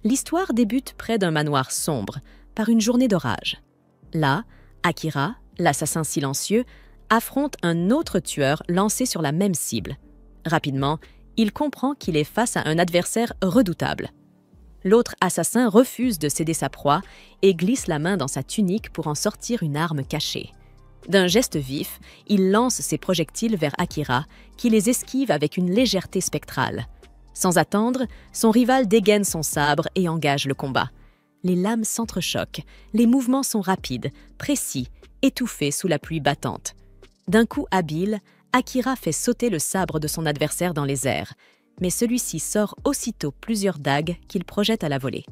L'histoire débute près d'un manoir sombre, par une journée d'orage. Là, Akira, l'assassin silencieux, affronte un autre tueur lancé sur la même cible. Rapidement, il comprend qu'il est face à un adversaire redoutable. L'autre assassin refuse de céder sa proie et glisse la main dans sa tunique pour en sortir une arme cachée. D'un geste vif, il lance ses projectiles vers Akira, qui les esquive avec une légèreté spectrale. Sans attendre, son rival dégaine son sabre et engage le combat. Les lames s'entrechoquent, les mouvements sont rapides, précis, étouffés sous la pluie battante. D'un coup habile, Akira fait sauter le sabre de son adversaire dans les airs, mais celui-ci sort aussitôt plusieurs dagues qu'il projette à la volée.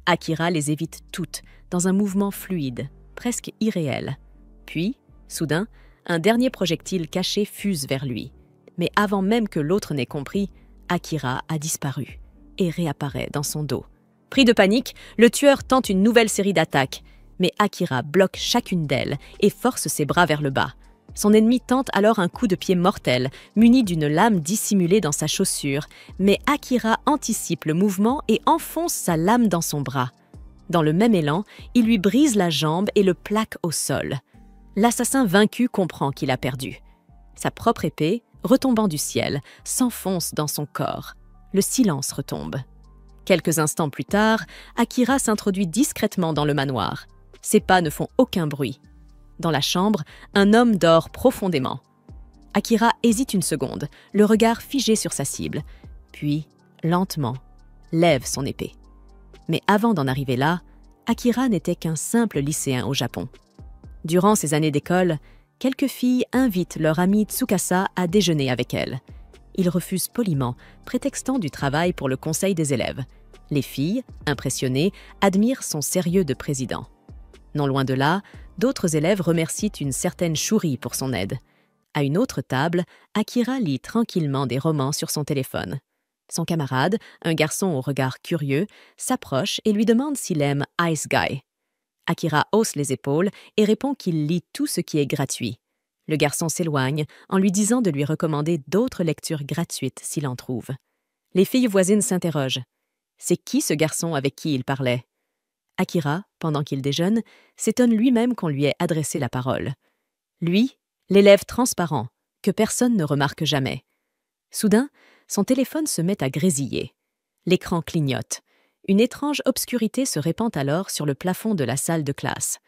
Akira les évite toutes, dans un mouvement fluide, presque irréel. Puis, soudain, un dernier projectile caché fuse vers lui. Mais avant même que l'autre n'ait compris, Akira a disparu et réapparaît dans son dos. Pris de panique, le tueur tente une nouvelle série d'attaques, mais Akira bloque chacune d'elles et force ses bras vers le bas. Son ennemi tente alors un coup de pied mortel, muni d'une lame dissimulée dans sa chaussure, mais Akira anticipe le mouvement et enfonce sa lame dans son bras. Dans le même élan, il lui brise la jambe et le plaque au sol. L'assassin vaincu comprend qu'il a perdu. Sa propre épée, retombant du ciel, s'enfonce dans son corps. Le silence retombe. Quelques instants plus tard, Akira s'introduit discrètement dans le manoir. Ses pas ne font aucun bruit. Dans la chambre, un homme dort profondément. Akira hésite une seconde, le regard figé sur sa cible, puis, lentement, lève son épée. Mais avant d'en arriver là, Akira n'était qu'un simple lycéen au Japon. Durant ses années d'école, quelques filles invitent leur amie Tsukasa à déjeuner avec elles. Il refuse poliment, prétextant du travail pour le conseil des élèves. Les filles, impressionnées, admirent son sérieux de président. Non loin de là, d'autres élèves remercient une certaine Shuri pour son aide. À une autre table, Akira lit tranquillement des romans sur son téléphone. Son camarade, un garçon au regard curieux, s'approche et lui demande s'il aime Ice Guy. Akira hausse les épaules et répond qu'il lit tout ce qui est gratuit. Le garçon s'éloigne en lui disant de lui recommander d'autres lectures gratuites s'il en trouve. Les filles voisines s'interrogent. C'est qui ce garçon avec qui il parlait? Akira, pendant qu'il déjeune, s'étonne lui-même qu'on lui ait adressé la parole. Lui, l'élève transparent, que personne ne remarque jamais. Soudain, son téléphone se met à grésiller. L'écran clignote. Une étrange obscurité se répand alors sur le plafond de la salle de classe.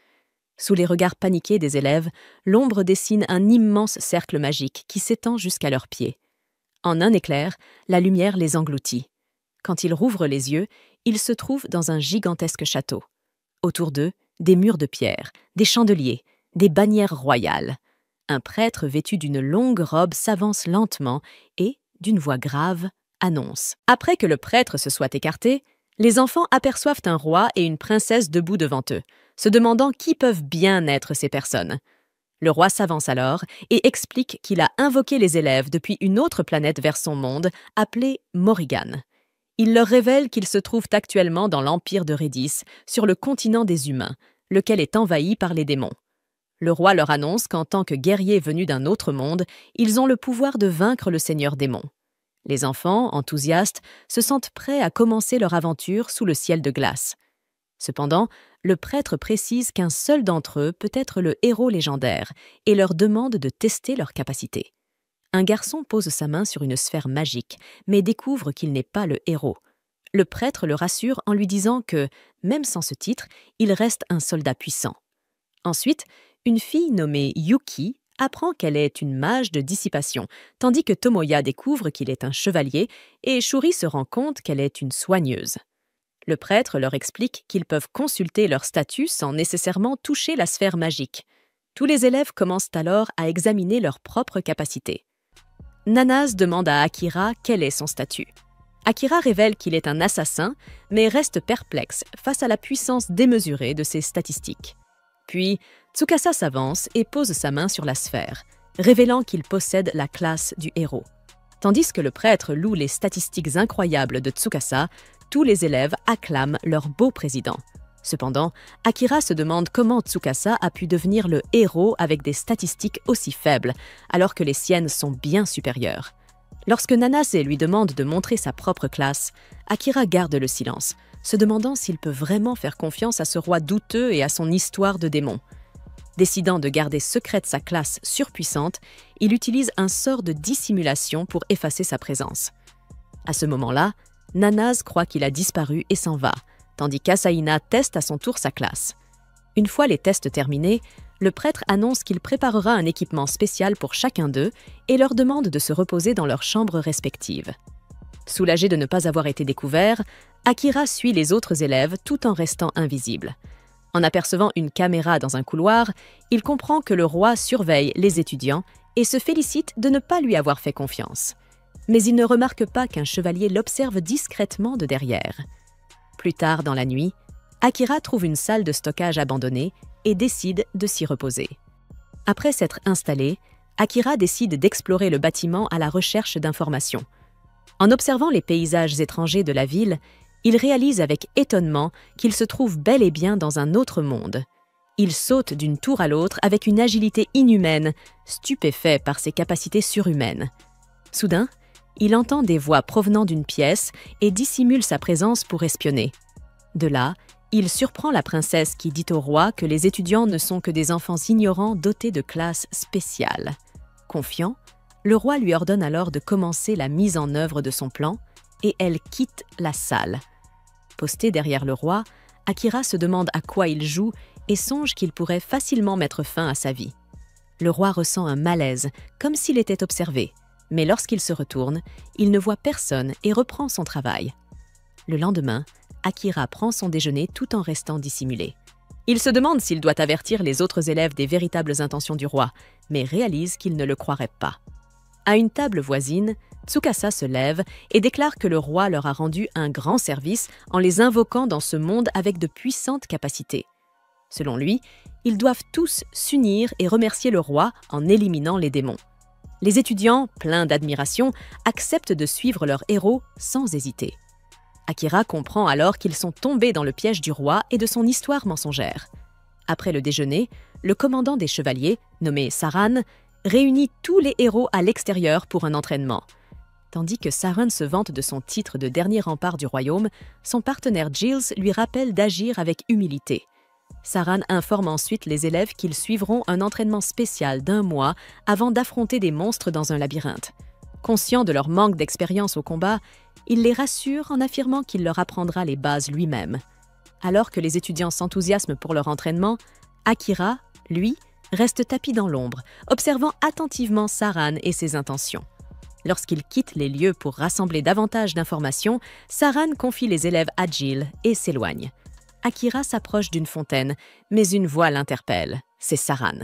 Sous les regards paniqués des élèves, l'ombre dessine un immense cercle magique qui s'étend jusqu'à leurs pieds. En un éclair, la lumière les engloutit. Quand ils rouvrent les yeux, ils se trouvent dans un gigantesque château. Autour d'eux, des murs de pierre, des chandeliers, des bannières royales. Un prêtre vêtu d'une longue robe s'avance lentement et, d'une voix grave, annonce. Après que le prêtre se soit écarté, les enfants aperçoivent un roi et une princesse debout devant eux, se demandant qui peuvent bien être ces personnes. Le roi s'avance alors et explique qu'il a invoqué les élèves depuis une autre planète vers son monde, appelée Morrigan. Il leur révèle qu'ils se trouvent actuellement dans l'empire de Redis, sur le continent des humains, lequel est envahi par les démons. Le roi leur annonce qu'en tant que guerriers venus d'un autre monde, ils ont le pouvoir de vaincre le seigneur démon. Les enfants, enthousiastes, se sentent prêts à commencer leur aventure sous le ciel de glace. Cependant, le prêtre précise qu'un seul d'entre eux peut être le héros légendaire et leur demande de tester leurs capacités. Un garçon pose sa main sur une sphère magique, mais découvre qu'il n'est pas le héros. Le prêtre le rassure en lui disant que, même sans ce titre, il reste un soldat puissant. Ensuite, une fille nommée Yuki apprend qu'elle est une mage de dissipation, tandis que Tomoya découvre qu'il est un chevalier et Shuri se rend compte qu'elle est une soigneuse. Le prêtre leur explique qu'ils peuvent consulter leur statut sans nécessairement toucher la sphère magique. Tous les élèves commencent alors à examiner leurs propres capacités. Nanase demande à Akira quel est son statut. Akira révèle qu'il est un assassin, mais reste perplexe face à la puissance démesurée de ses statistiques. Puis, Tsukasa s'avance et pose sa main sur la sphère, révélant qu'il possède la classe du héros. Tandis que le prêtre loue les statistiques incroyables de Tsukasa, tous les élèves acclament leur beau président. Cependant, Akira se demande comment Tsukasa a pu devenir le héros avec des statistiques aussi faibles, alors que les siennes sont bien supérieures. Lorsque Nanase lui demande de montrer sa propre classe, Akira garde le silence, se demandant s'il peut vraiment faire confiance à ce roi douteux et à son histoire de démon. Décidant de garder secrète sa classe surpuissante, il utilise un sort de dissimulation pour effacer sa présence. À ce moment-là, Nanase croit qu'il a disparu et s'en va, tandis qu'Asaina teste à son tour sa classe. Une fois les tests terminés, le prêtre annonce qu'il préparera un équipement spécial pour chacun d'eux et leur demande de se reposer dans leurs chambres respectives. Soulagé de ne pas avoir été découvert, Akira suit les autres élèves tout en restant invisible. En apercevant une caméra dans un couloir, il comprend que le roi surveille les étudiants et se félicite de ne pas lui avoir fait confiance. Mais il ne remarque pas qu'un chevalier l'observe discrètement de derrière. Plus tard dans la nuit, Akira trouve une salle de stockage abandonnée et décide de s'y reposer. Après s'être installé, Akira décide d'explorer le bâtiment à la recherche d'informations. En observant les paysages étrangers de la ville, il réalise avec étonnement qu'il se trouve bel et bien dans un autre monde. Il saute d'une tour à l'autre avec une agilité inhumaine, stupéfait par ses capacités surhumaines. Soudain, il entend des voix provenant d'une pièce et dissimule sa présence pour espionner. De là, il surprend la princesse qui dit au roi que les étudiants ne sont que des enfants ignorants dotés de classes spéciales. Confiant, le roi lui ordonne alors de commencer la mise en œuvre de son plan et elle quitte la salle. Posté derrière le roi, Akira se demande à quoi il joue et songe qu'il pourrait facilement mettre fin à sa vie. Le roi ressent un malaise, comme s'il était observé, mais lorsqu'il se retourne, il ne voit personne et reprend son travail. Le lendemain, Akira prend son déjeuner tout en restant dissimulé. Il se demande s'il doit avertir les autres élèves des véritables intentions du roi, mais réalise qu'il ne le croirait pas. À une table voisine, Tsukasa se lève et déclare que le roi leur a rendu un grand service en les invoquant dans ce monde avec de puissantes capacités. Selon lui, ils doivent tous s'unir et remercier le roi en éliminant les démons. Les étudiants, pleins d'admiration, acceptent de suivre leur héros sans hésiter. Akira comprend alors qu'ils sont tombés dans le piège du roi et de son histoire mensongère. Après le déjeuner, le commandant des chevaliers, nommé Saran, réunit tous les héros à l'extérieur pour un entraînement. Tandis que Saran se vante de son titre de dernier rempart du royaume, son partenaire Giles lui rappelle d'agir avec humilité. Saran informe ensuite les élèves qu'ils suivront un entraînement spécial d'1 mois avant d'affronter des monstres dans un labyrinthe. Conscient de leur manque d'expérience au combat, il les rassure en affirmant qu'il leur apprendra les bases lui-même. Alors que les étudiants s'enthousiasment pour leur entraînement, Akira, lui, reste tapi dans l'ombre, observant attentivement Saran et ses intentions. Lorsqu'il quitte les lieux pour rassembler davantage d'informations, Saran confie les élèves à Giles et s'éloigne. Akira s'approche d'une fontaine, mais une voix l'interpelle. C'est Saran.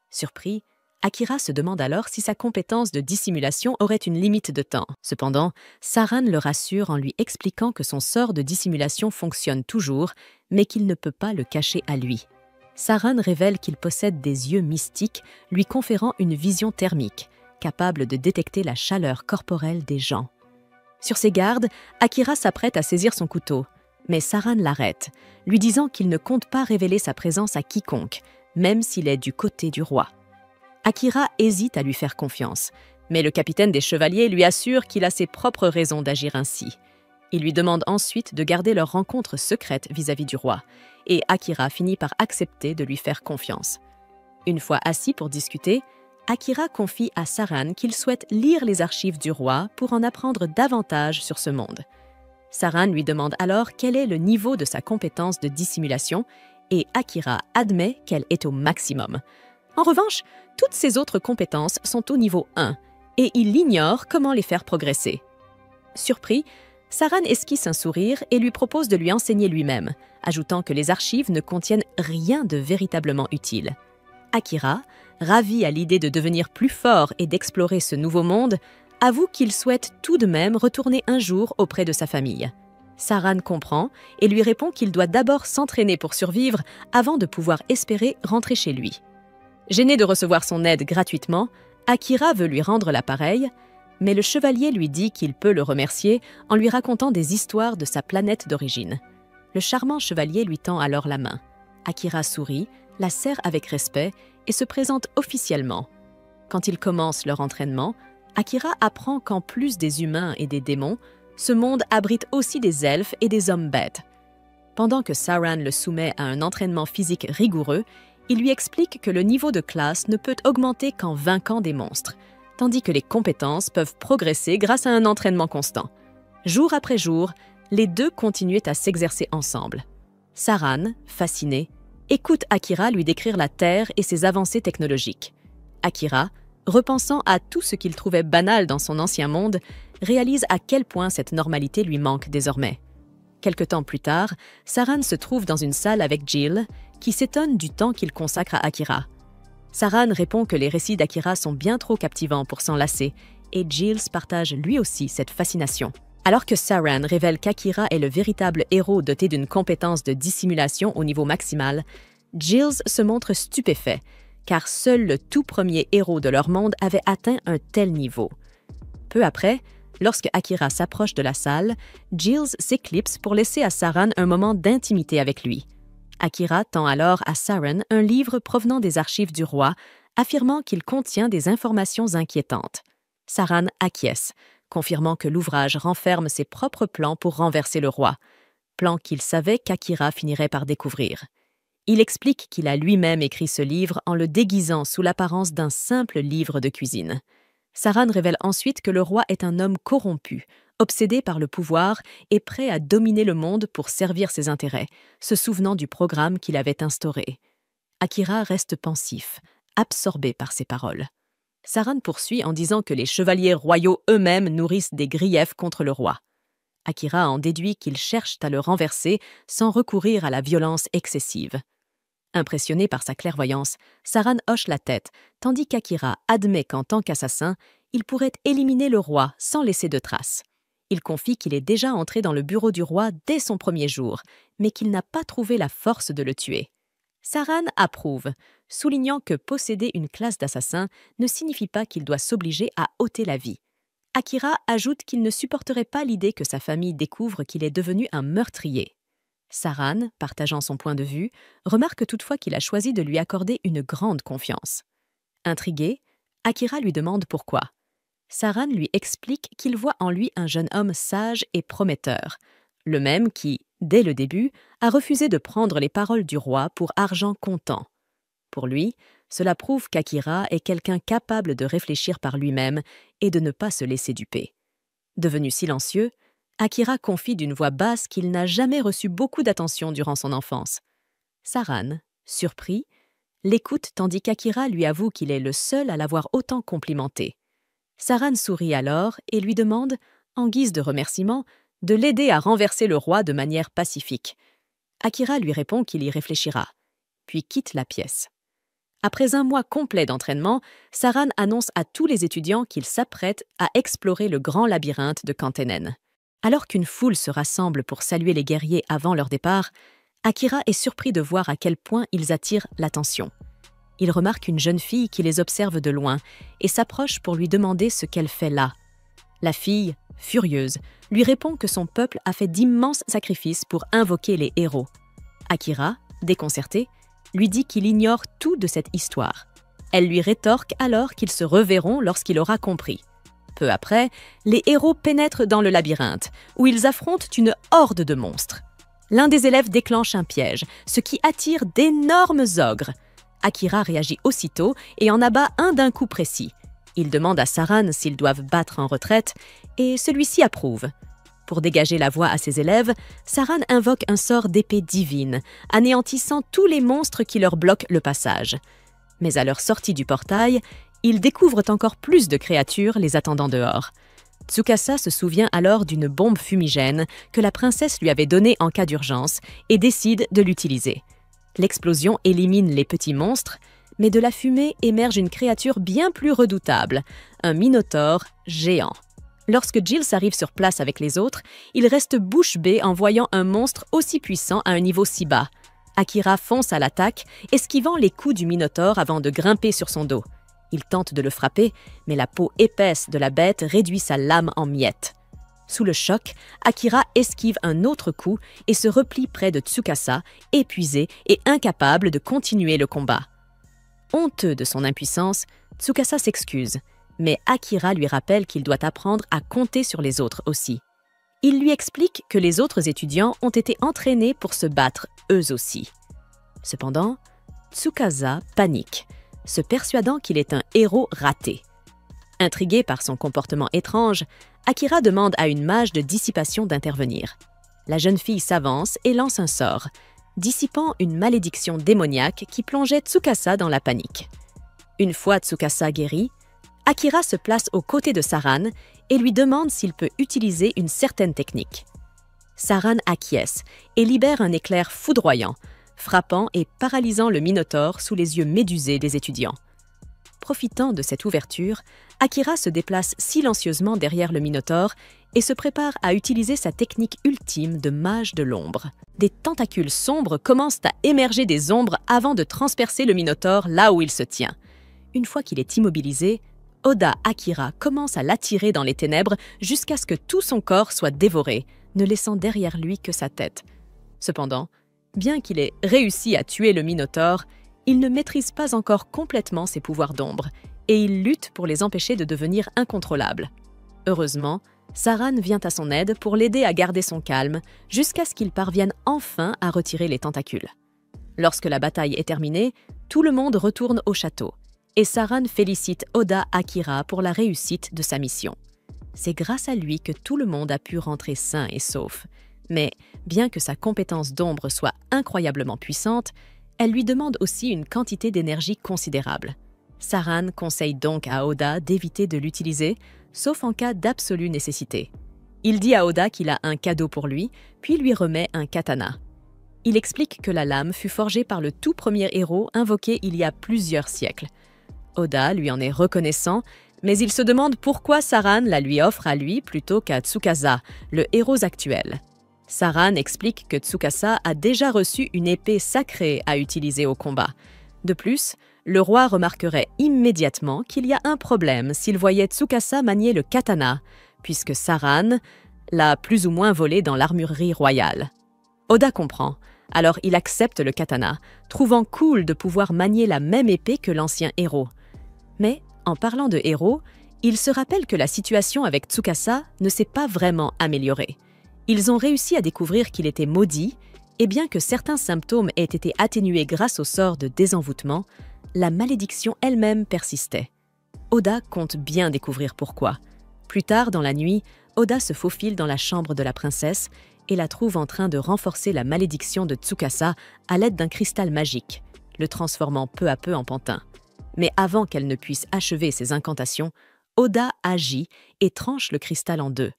Surpris, Akira se demande alors si sa compétence de dissimulation aurait une limite de temps. Cependant, Saran le rassure en lui expliquant que son sort de dissimulation fonctionne toujours, mais qu'il ne peut pas le cacher à lui. Saran révèle qu'il possède des yeux mystiques, lui conférant une vision thermique, capable de détecter la chaleur corporelle des gens. Sur ses gardes, Akira s'apprête à saisir son couteau, mais Saran l'arrête, lui disant qu'il ne compte pas révéler sa présence à quiconque, même s'il est du côté du roi. Akira hésite à lui faire confiance, mais le capitaine des chevaliers lui assure qu'il a ses propres raisons d'agir ainsi. Il lui demande ensuite de garder leur rencontre secrète vis-à-vis du roi, et Akira finit par accepter de lui faire confiance. Une fois assis pour discuter, Akira confie à Saran qu'il souhaite lire les archives du roi pour en apprendre davantage sur ce monde. Saran lui demande alors quel est le niveau de sa compétence de dissimulation, et Akira admet qu'elle est au maximum. En revanche, toutes ses autres compétences sont au niveau 1, et il ignore comment les faire progresser. Surpris, Saran esquisse un sourire et lui propose de lui enseigner lui-même, ajoutant que les archives ne contiennent rien de véritablement utile. Akira, ravi à l'idée de devenir plus fort et d'explorer ce nouveau monde, avoue qu'il souhaite tout de même retourner un jour auprès de sa famille. Saran comprend et lui répond qu'il doit d'abord s'entraîner pour survivre avant de pouvoir espérer rentrer chez lui. Gêné de recevoir son aide gratuitement, Akira veut lui rendre l'appareil, mais le chevalier lui dit qu'il peut le remercier en lui racontant des histoires de sa planète d'origine. Le charmant chevalier lui tend alors la main. Akira sourit, la serre avec respect et se présente officiellement. Quand ils commencent leur entraînement, Akira apprend qu'en plus des humains et des démons, ce monde abrite aussi des elfes et des hommes bêtes. Pendant que Saran le soumet à un entraînement physique rigoureux, il lui explique que le niveau de classe ne peut augmenter qu'en vainquant des monstres, tandis que les compétences peuvent progresser grâce à un entraînement constant. Jour après jour, les deux continuaient à s'exercer ensemble. Saran, fasciné, écoute Akira lui décrire la Terre et ses avancées technologiques. Akira, repensant à tout ce qu'il trouvait banal dans son ancien monde, réalise à quel point cette normalité lui manque désormais. Quelque temps plus tard, Saran se trouve dans une salle avec Jill, qui s'étonne du temps qu'il consacre à Akira. Saran répond que les récits d'Akira sont bien trop captivants pour s'en lasser, et Giles partage lui aussi cette fascination. Alors que Saran révèle qu'Akira est le véritable héros doté d'une compétence de dissimulation au niveau maximal, Giles se montre stupéfait, car seul le tout premier héros de leur monde avait atteint un tel niveau. Peu après, lorsque Akira s'approche de la salle, Giles s'éclipse pour laisser à Saran un moment d'intimité avec lui. Akira tend alors à Saran un livre provenant des archives du roi, affirmant qu'il contient des informations inquiétantes. Saran acquiesce, confirmant que l'ouvrage renferme ses propres plans pour renverser le roi, plans qu'il savait qu'Akira finirait par découvrir. Il explique qu'il a lui-même écrit ce livre en le déguisant sous l'apparence d'un simple livre de cuisine. Saran révèle ensuite que le roi est un homme corrompu, obsédé par le pouvoir et prêt à dominer le monde pour servir ses intérêts, se souvenant du programme qu'il avait instauré. Akira reste pensif, absorbé par ces paroles. Saran poursuit en disant que les chevaliers royaux eux-mêmes nourrissent des griefs contre le roi. Akira en déduit qu'ils cherchent à le renverser sans recourir à la violence excessive. Impressionné par sa clairvoyance, Saran hoche la tête, tandis qu'Akira admet qu'en tant qu'assassin, il pourrait éliminer le roi sans laisser de traces. Il confie qu'il est déjà entré dans le bureau du roi dès son premier jour, mais qu'il n'a pas trouvé la force de le tuer. Saran approuve, soulignant que posséder une classe d'assassin ne signifie pas qu'il doit s'obliger à ôter la vie. Akira ajoute qu'il ne supporterait pas l'idée que sa famille découvre qu'il est devenu un meurtrier. Saran, partageant son point de vue, remarque toutefois qu'il a choisi de lui accorder une grande confiance. Intrigué, Akira lui demande pourquoi. Saran lui explique qu'il voit en lui un jeune homme sage et prometteur, le même qui, dès le début, a refusé de prendre les paroles du roi pour argent comptant. Pour lui, cela prouve qu'Akira est quelqu'un capable de réfléchir par lui-même et de ne pas se laisser duper. Devenu silencieux, Akira confie d'une voix basse qu'il n'a jamais reçu beaucoup d'attention durant son enfance. Saran, surpris, l'écoute tandis qu'Akira lui avoue qu'il est le seul à l'avoir autant complimenté. Saran sourit alors et lui demande, en guise de remerciement, de l'aider à renverser le roi de manière pacifique. Akira lui répond qu'il y réfléchira, puis quitte la pièce. Après un mois complet d'entraînement, Saran annonce à tous les étudiants qu'il s'apprête à explorer le grand labyrinthe de Kantenen. Alors qu'une foule se rassemble pour saluer les guerriers avant leur départ, Akira est surpris de voir à quel point ils attirent l'attention. Il remarque une jeune fille qui les observe de loin et s'approche pour lui demander ce qu'elle fait là. La fille, furieuse, lui répond que son peuple a fait d'immenses sacrifices pour invoquer les héros. Akira, déconcerté, lui dit qu'il ignore tout de cette histoire. Elle lui rétorque alors qu'ils se reverront lorsqu'il aura compris. Peu après, les héros pénètrent dans le labyrinthe, où ils affrontent une horde de monstres. L'un des élèves déclenche un piège, ce qui attire d'énormes ogres. Akira réagit aussitôt et en abat un d'un coup précis. Il demande à Saran s'ils doivent battre en retraite, et celui-ci approuve. Pour dégager la voie à ses élèves, Saran invoque un sort d'épée divine, anéantissant tous les monstres qui leur bloquent le passage. Mais à leur sortie du portail, ils découvrent encore plus de créatures les attendant dehors. Tsukasa se souvient alors d'une bombe fumigène que la princesse lui avait donnée en cas d'urgence et décide de l'utiliser. L'explosion élimine les petits monstres, mais de la fumée émerge une créature bien plus redoutable, un minotaure géant. Lorsque Giles arrive sur place avec les autres, il reste bouche bée en voyant un monstre aussi puissant à un niveau si bas. Akira fonce à l'attaque, esquivant les coups du minotaure avant de grimper sur son dos. Il tente de le frapper, mais la peau épaisse de la bête réduit sa lame en miettes. Sous le choc, Akira esquive un autre coup et se replie près de Tsukasa, épuisé et incapable de continuer le combat. Honteux de son impuissance, Tsukasa s'excuse, mais Akira lui rappelle qu'il doit apprendre à compter sur les autres aussi. Il lui explique que les autres étudiants ont été entraînés pour se battre eux aussi. Cependant, Tsukasa panique, se persuadant qu'il est un héros raté. Intrigué par son comportement étrange, Akira demande à une mage de dissipation d'intervenir. La jeune fille s'avance et lance un sort, dissipant une malédiction démoniaque qui plongeait Tsukasa dans la panique. Une fois Tsukasa guéri, Akira se place aux côtés de Saran et lui demande s'il peut utiliser une certaine technique. Saran acquiesce et libère un éclair foudroyant, frappant et paralysant le Minotaure sous les yeux médusés des étudiants. Profitant de cette ouverture, Akira se déplace silencieusement derrière le Minotaure et se prépare à utiliser sa technique ultime de mage de l'ombre. Des tentacules sombres commencent à émerger des ombres avant de transpercer le Minotaure là où il se tient. Une fois qu'il est immobilisé, Oda Akira commence à l'attirer dans les ténèbres jusqu'à ce que tout son corps soit dévoré, ne laissant derrière lui que sa tête. Cependant, bien qu'il ait réussi à tuer le Minotaure, il ne maîtrise pas encore complètement ses pouvoirs d'ombre et il lutte pour les empêcher de devenir incontrôlables. Heureusement, Saran vient à son aide pour l'aider à garder son calme jusqu'à ce qu'il parvienne enfin à retirer les tentacules. Lorsque la bataille est terminée, tout le monde retourne au château et Saran félicite Oda Akira pour la réussite de sa mission. C'est grâce à lui que tout le monde a pu rentrer sain et sauf. Mais bien que sa compétence d'ombre soit incroyablement puissante, elle lui demande aussi une quantité d'énergie considérable. Saran conseille donc à Oda d'éviter de l'utiliser, sauf en cas d'absolue nécessité. Il dit à Oda qu'il a un cadeau pour lui, puis lui remet un katana. Il explique que la lame fut forgée par le tout premier héros invoqué il y a plusieurs siècles. Oda lui en est reconnaissant, mais il se demande pourquoi Saran la lui offre à lui plutôt qu'à Tsukasa, le héros actuel. Saran explique que Tsukasa a déjà reçu une épée sacrée à utiliser au combat. De plus, le roi remarquerait immédiatement qu'il y a un problème s'il voyait Tsukasa manier le katana, puisque Saran l'a plus ou moins volé dans l'armurerie royale. Oda comprend, alors il accepte le katana, trouvant cool de pouvoir manier la même épée que l'ancien héros. Mais, en parlant de héros, il se rappelle que la situation avec Tsukasa ne s'est pas vraiment améliorée. Ils ont réussi à découvrir qu'il était maudit, et bien que certains symptômes aient été atténués grâce au sort de désenvoûtement, la malédiction elle-même persistait. Oda compte bien découvrir pourquoi. Plus tard dans la nuit, Oda se faufile dans la chambre de la princesse et la trouve en train de renforcer la malédiction de Tsukasa à l'aide d'un cristal magique, le transformant peu à peu en pantin. Mais avant qu'elle ne puisse achever ses incantations, Oda agit et tranche le cristal en deux.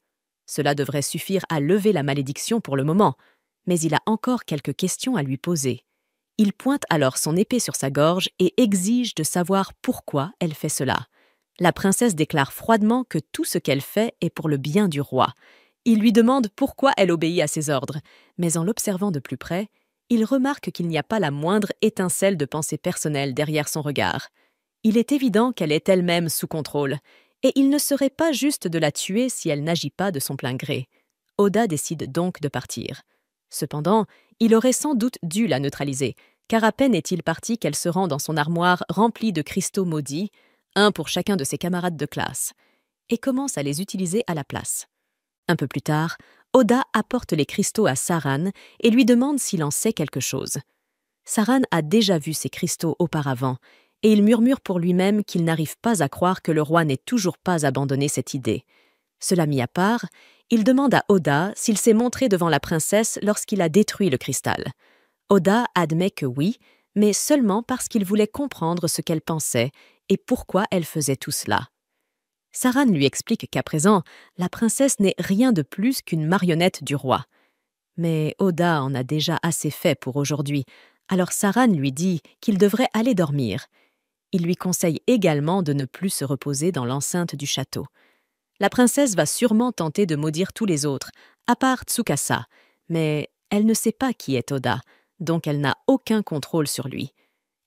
Cela devrait suffire à lever la malédiction pour le moment, mais il a encore quelques questions à lui poser. Il pointe alors son épée sur sa gorge et exige de savoir pourquoi elle fait cela. La princesse déclare froidement que tout ce qu'elle fait est pour le bien du roi. Il lui demande pourquoi elle obéit à ses ordres, mais en l'observant de plus près, il remarque qu'il n'y a pas la moindre étincelle de pensée personnelle derrière son regard. Il est évident qu'elle est elle-même sous contrôle, et il ne serait pas juste de la tuer si elle n'agit pas de son plein gré. Oda décide donc de partir. Cependant, il aurait sans doute dû la neutraliser, car à peine est-il parti qu'elle se rend dans son armoire remplie de cristaux maudits, un pour chacun de ses camarades de classe, et commence à les utiliser à la place. Un peu plus tard, Oda apporte les cristaux à Saran et lui demande s'il en sait quelque chose. Saran a déjà vu ces cristaux auparavant, et il murmure pour lui-même qu'il n'arrive pas à croire que le roi n'ait toujours pas abandonné cette idée. Cela mis à part, il demande à Oda s'il s'est montré devant la princesse lorsqu'il a détruit le cristal. Oda admet que oui, mais seulement parce qu'il voulait comprendre ce qu'elle pensait et pourquoi elle faisait tout cela. Saran lui explique qu'à présent, la princesse n'est rien de plus qu'une marionnette du roi. Mais Oda en a déjà assez fait pour aujourd'hui, alors Saran lui dit qu'il devrait aller dormir. Il lui conseille également de ne plus se reposer dans l'enceinte du château. La princesse va sûrement tenter de maudire tous les autres, à part Tsukasa, mais elle ne sait pas qui est Oda, donc elle n'a aucun contrôle sur lui.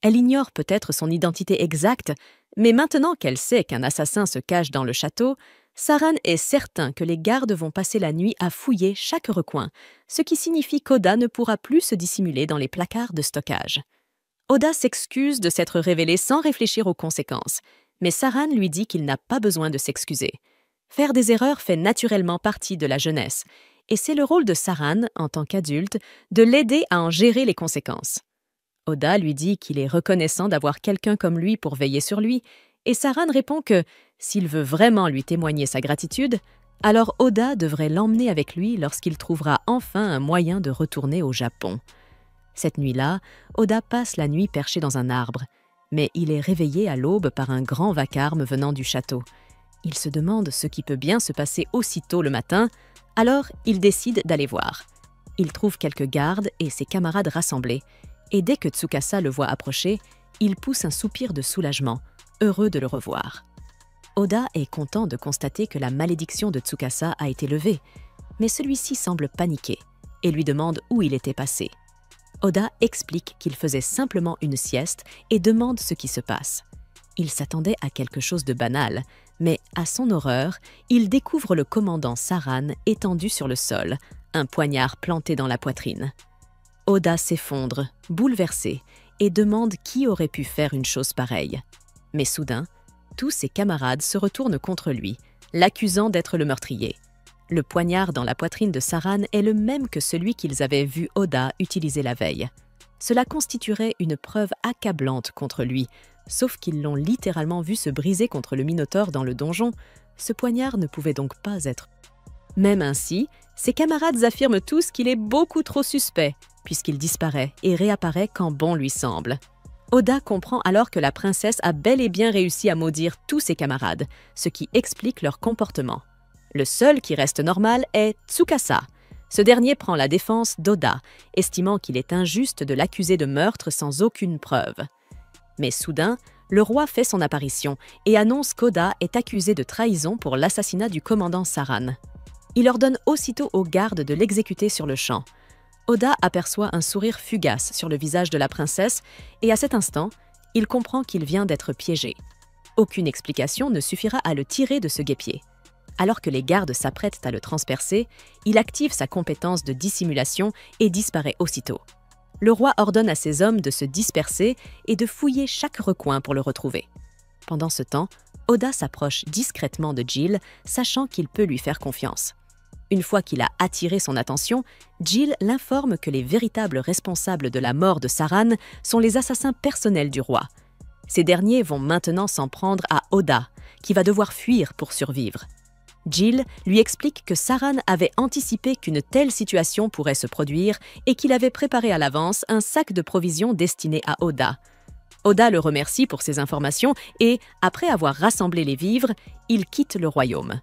Elle ignore peut-être son identité exacte, mais maintenant qu'elle sait qu'un assassin se cache dans le château, Saran est certain que les gardes vont passer la nuit à fouiller chaque recoin, ce qui signifie qu'Oda ne pourra plus se dissimuler dans les placards de stockage. Oda s'excuse de s'être révélé sans réfléchir aux conséquences, mais Saran lui dit qu'il n'a pas besoin de s'excuser. Faire des erreurs fait naturellement partie de la jeunesse, et c'est le rôle de Saran, en tant qu'adulte, de l'aider à en gérer les conséquences. Oda lui dit qu'il est reconnaissant d'avoir quelqu'un comme lui pour veiller sur lui, et Saran répond que, s'il veut vraiment lui témoigner sa gratitude, alors Oda devrait l'emmener avec lui lorsqu'il trouvera enfin un moyen de retourner au Japon. Cette nuit-là, Oda passe la nuit perché dans un arbre, mais il est réveillé à l'aube par un grand vacarme venant du château. Il se demande ce qui peut bien se passer aussitôt le matin, alors il décide d'aller voir. Il trouve quelques gardes et ses camarades rassemblés, et dès que Tsukasa le voit approcher, il pousse un soupir de soulagement, heureux de le revoir. Oda est content de constater que la malédiction de Tsukasa a été levée, mais celui-ci semble paniqué et lui demande où il était passé. Oda explique qu'il faisait simplement une sieste et demande ce qui se passe. Il s'attendait à quelque chose de banal, mais à son horreur, il découvre le commandant Saran étendu sur le sol, un poignard planté dans la poitrine. Oda s'effondre, bouleversé, et demande qui aurait pu faire une chose pareille. Mais soudain, tous ses camarades se retournent contre lui, l'accusant d'être le meurtrier. Le poignard dans la poitrine de Saran est le même que celui qu'ils avaient vu Oda utiliser la veille. Cela constituerait une preuve accablante contre lui, sauf qu'ils l'ont littéralement vu se briser contre le Minotaure dans le donjon. Ce poignard ne pouvait donc pas être. Même ainsi, ses camarades affirment tous qu'il est beaucoup trop suspect, puisqu'il disparaît et réapparaît quand bon lui semble. Oda comprend alors que la princesse a bel et bien réussi à maudire tous ses camarades, ce qui explique leur comportement. Le seul qui reste normal est Tsukasa. Ce dernier prend la défense d'Oda, estimant qu'il est injuste de l'accuser de meurtre sans aucune preuve. Mais soudain, le roi fait son apparition et annonce qu'Oda est accusé de trahison pour l'assassinat du commandant Saran. Il ordonne aussitôt aux gardes de l'exécuter sur le champ. Oda aperçoit un sourire fugace sur le visage de la princesse et à cet instant, il comprend qu'il vient d'être piégé. Aucune explication ne suffira à le tirer de ce guêpier. Alors que les gardes s'apprêtent à le transpercer, il active sa compétence de dissimulation et disparaît aussitôt. Le roi ordonne à ses hommes de se disperser et de fouiller chaque recoin pour le retrouver. Pendant ce temps, Oda s'approche discrètement de Jill, sachant qu'il peut lui faire confiance. Une fois qu'il a attiré son attention, Jill l'informe que les véritables responsables de la mort de Saran sont les assassins personnels du roi. Ces derniers vont maintenant s'en prendre à Oda, qui va devoir fuir pour survivre. Jill lui explique que Saran avait anticipé qu'une telle situation pourrait se produire et qu'il avait préparé à l'avance un sac de provisions destiné à Oda. Oda le remercie pour ces informations et, après avoir rassemblé les vivres, il quitte le royaume.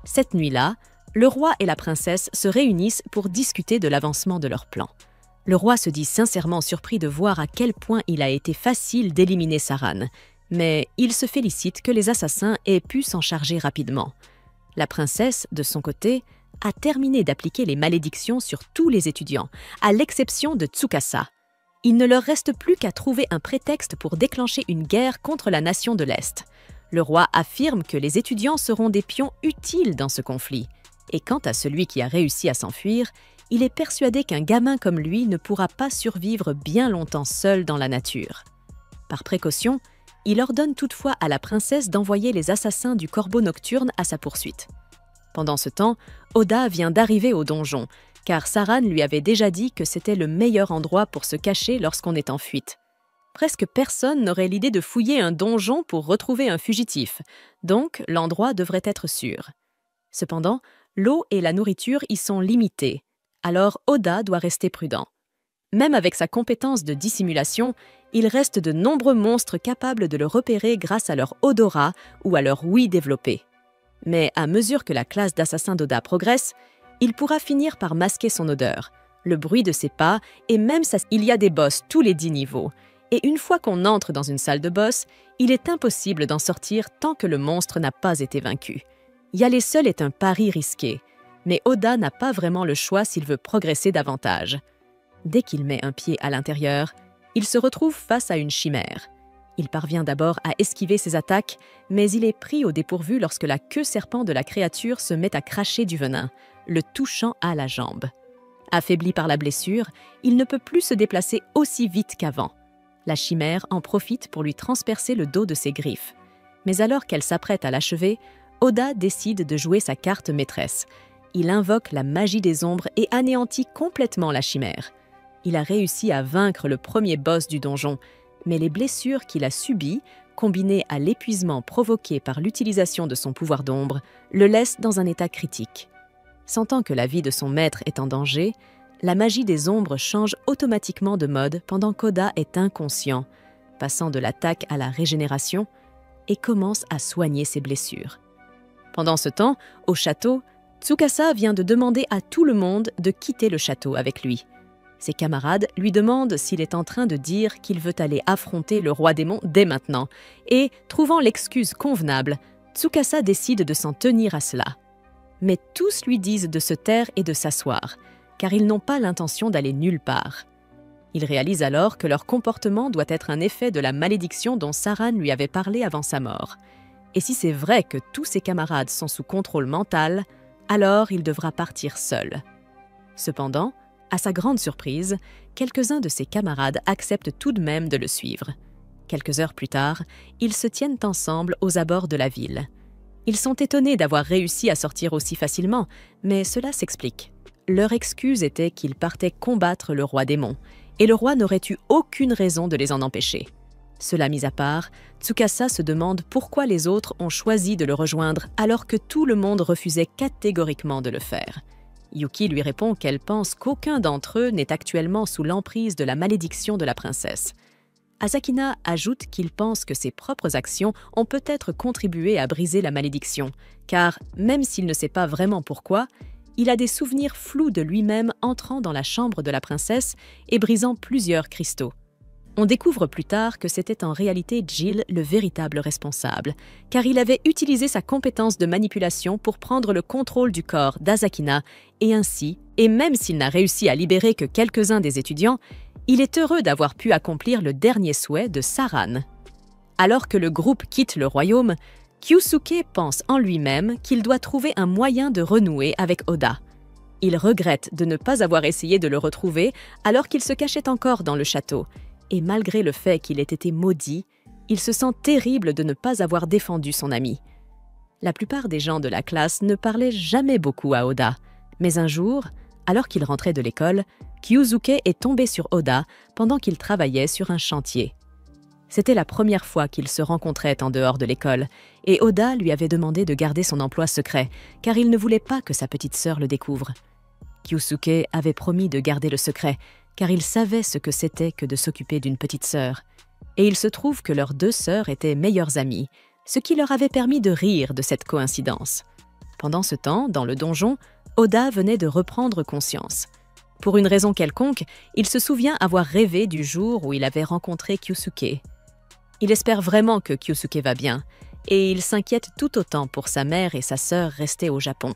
Cette nuit-là, le roi et la princesse se réunissent pour discuter de l'avancement de leur plan. Le roi se dit sincèrement surpris de voir à quel point il a été facile d'éliminer Saran, mais il se félicite que les assassins aient pu s'en charger rapidement. La princesse, de son côté, a terminé d'appliquer les malédictions sur tous les étudiants, à l'exception de Tsukasa. Il ne leur reste plus qu'à trouver un prétexte pour déclencher une guerre contre la nation de l'Est. Le roi affirme que les étudiants seront des pions utiles dans ce conflit. Et quant à celui qui a réussi à s'enfuir, il est persuadé qu'un gamin comme lui ne pourra pas survivre bien longtemps seul dans la nature. Par précaution, il ordonne toutefois à la princesse d'envoyer les assassins du corbeau nocturne à sa poursuite. Pendant ce temps, Oda vient d'arriver au donjon, car Saran lui avait déjà dit que c'était le meilleur endroit pour se cacher lorsqu'on est en fuite. Presque personne n'aurait l'idée de fouiller un donjon pour retrouver un fugitif, donc l'endroit devrait être sûr. Cependant, l'eau et la nourriture y sont limitées, alors Oda doit rester prudent. Même avec sa compétence de dissimulation, il reste de nombreux monstres capables de le repérer grâce à leur odorat ou à leur ouïe développée. Mais à mesure que la classe d'assassin d'Oda progresse, il pourra finir par masquer son odeur, le bruit de ses pas et même il y a des boss tous les 10 niveaux. Et une fois qu'on entre dans une salle de boss, il est impossible d'en sortir tant que le monstre n'a pas été vaincu. Y aller seul est un pari risqué, mais Oda n'a pas vraiment le choix s'il veut progresser davantage. Dès qu'il met un pied à l'intérieur, il se retrouve face à une chimère. Il parvient d'abord à esquiver ses attaques, mais il est pris au dépourvu lorsque la queue serpent de la créature se met à cracher du venin, le touchant à la jambe. Affaibli par la blessure, il ne peut plus se déplacer aussi vite qu'avant. La chimère en profite pour lui transpercer le dos de ses griffes. Mais alors qu'elle s'apprête à l'achever, Oda décide de jouer sa carte maîtresse. Il invoque la magie des ombres et anéantit complètement la chimère. Il a réussi à vaincre le premier boss du donjon, mais les blessures qu'il a subies, combinées à l'épuisement provoqué par l'utilisation de son pouvoir d'ombre, le laissent dans un état critique. Sentant que la vie de son maître est en danger, la magie des ombres change automatiquement de mode pendant qu'Oda est inconscient, passant de l'attaque à la régénération, et commence à soigner ses blessures. Pendant ce temps, au château, Tsukasa vient de demander à tout le monde de quitter le château avec lui. Ses camarades lui demandent s'il est en train de dire qu'il veut aller affronter le roi démon dès maintenant, et, trouvant l'excuse convenable, Tsukasa décide de s'en tenir à cela. Mais tous lui disent de se taire et de s'asseoir, car ils n'ont pas l'intention d'aller nulle part. Il réalise alors que leur comportement doit être un effet de la malédiction dont Saran lui avait parlé avant sa mort. Et si c'est vrai que tous ses camarades sont sous contrôle mental, alors il devra partir seul. Cependant, à sa grande surprise, quelques-uns de ses camarades acceptent tout de même de le suivre. Quelques heures plus tard, ils se tiennent ensemble aux abords de la ville. Ils sont étonnés d'avoir réussi à sortir aussi facilement, mais cela s'explique. Leur excuse était qu'ils partaient combattre le roi démon, et le roi n'aurait eu aucune raison de les en empêcher. Cela mis à part, Tsukasa se demande pourquoi les autres ont choisi de le rejoindre alors que tout le monde refusait catégoriquement de le faire. Yuki lui répond qu'elle pense qu'aucun d'entre eux n'est actuellement sous l'emprise de la malédiction de la princesse. Asakina ajoute qu'il pense que ses propres actions ont peut-être contribué à briser la malédiction, car, même s'il ne sait pas vraiment pourquoi, il a des souvenirs flous de lui-même entrant dans la chambre de la princesse et brisant plusieurs cristaux. On découvre plus tard que c'était en réalité Jill le véritable responsable, car il avait utilisé sa compétence de manipulation pour prendre le contrôle du corps d'Asakina, et ainsi, et même s'il n'a réussi à libérer que quelques-uns des étudiants, il est heureux d'avoir pu accomplir le dernier souhait de Saran. Alors que le groupe quitte le royaume, Kyusuke pense en lui-même qu'il doit trouver un moyen de renouer avec Oda. Il regrette de ne pas avoir essayé de le retrouver alors qu'il se cachait encore dans le château, et malgré le fait qu'il ait été maudit, il se sent terrible de ne pas avoir défendu son ami. La plupart des gens de la classe ne parlaient jamais beaucoup à Oda, mais un jour, alors qu'il rentrait de l'école, Kyusuke est tombé sur Oda pendant qu'il travaillait sur un chantier. C'était la première fois qu'ils se rencontraient en dehors de l'école, et Oda lui avait demandé de garder son emploi secret, car il ne voulait pas que sa petite sœur le découvre. Kyusuke avait promis de garder le secret, car il savait ce que c'était que de s'occuper d'une petite sœur. Et il se trouve que leurs deux sœurs étaient meilleures amies, ce qui leur avait permis de rire de cette coïncidence. Pendant ce temps, dans le donjon, Oda venait de reprendre conscience. Pour une raison quelconque, il se souvient avoir rêvé du jour où il avait rencontré Kyusuke. Il espère vraiment que Kyusuke va bien, et il s'inquiète tout autant pour sa mère et sa sœur restées au Japon.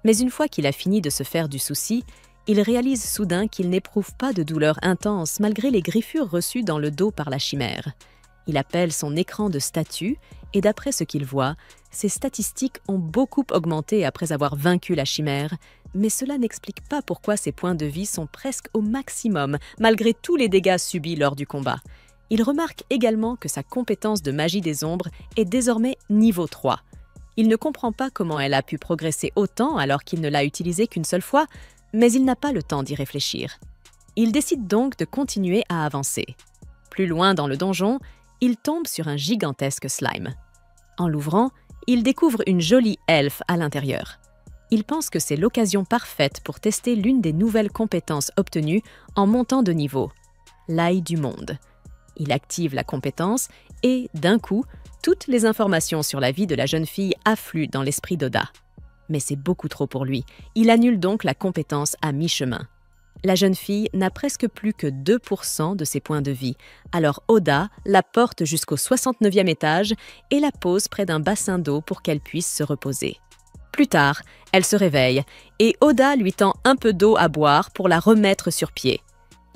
Mais une fois qu'il a fini de se faire du souci, il réalise soudain qu'il n'éprouve pas de douleur intense malgré les griffures reçues dans le dos par la chimère. Il appelle son écran de statut et d'après ce qu'il voit, ses statistiques ont beaucoup augmenté après avoir vaincu la chimère, mais cela n'explique pas pourquoi ses points de vie sont presque au maximum malgré tous les dégâts subis lors du combat. Il remarque également que sa compétence de magie des ombres est désormais niveau 3. Il ne comprend pas comment elle a pu progresser autant alors qu'il ne l'a utilisée qu'une seule fois, mais il n'a pas le temps d'y réfléchir. Il décide donc de continuer à avancer. Plus loin dans le donjon, il tombe sur un gigantesque slime. En l'ouvrant, il découvre une jolie elfe à l'intérieur. Il pense que c'est l'occasion parfaite pour tester l'une des nouvelles compétences obtenues en montant de niveau, l'Ail du monde. Il active la compétence et, d'un coup, toutes les informations sur la vie de la jeune fille affluent dans l'esprit d'Oda. Mais c'est beaucoup trop pour lui. Il annule donc la compétence à mi-chemin. La jeune fille n'a presque plus que 2% de ses points de vie, alors Oda la porte jusqu'au 69e étage et la pose près d'un bassin d'eau pour qu'elle puisse se reposer. Plus tard, elle se réveille et Oda lui tend un peu d'eau à boire pour la remettre sur pied.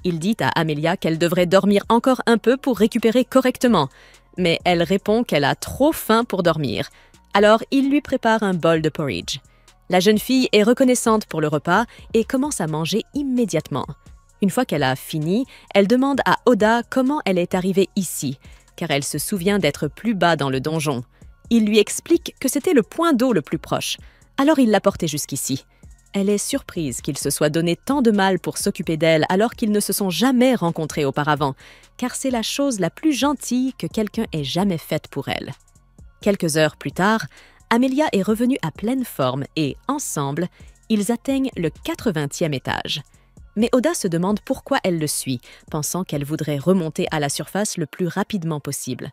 Il dit à Amelia qu'elle devrait dormir encore un peu pour récupérer correctement, mais elle répond qu'elle a trop faim pour dormir. Alors il lui prépare un bol de porridge. La jeune fille est reconnaissante pour le repas et commence à manger immédiatement. Une fois qu'elle a fini, elle demande à Oda comment elle est arrivée ici, car elle se souvient d'être plus bas dans le donjon. Il lui explique que c'était le point d'eau le plus proche, alors il l'a portée jusqu'ici. Elle est surprise qu'il se soit donné tant de mal pour s'occuper d'elle alors qu'ils ne se sont jamais rencontrés auparavant, car c'est la chose la plus gentille que quelqu'un ait jamais faite pour elle. Quelques heures plus tard, Amelia est revenue à pleine forme et, ensemble, ils atteignent le 80e étage. Mais Oda se demande pourquoi elle le suit, pensant qu'elle voudrait remonter à la surface le plus rapidement possible.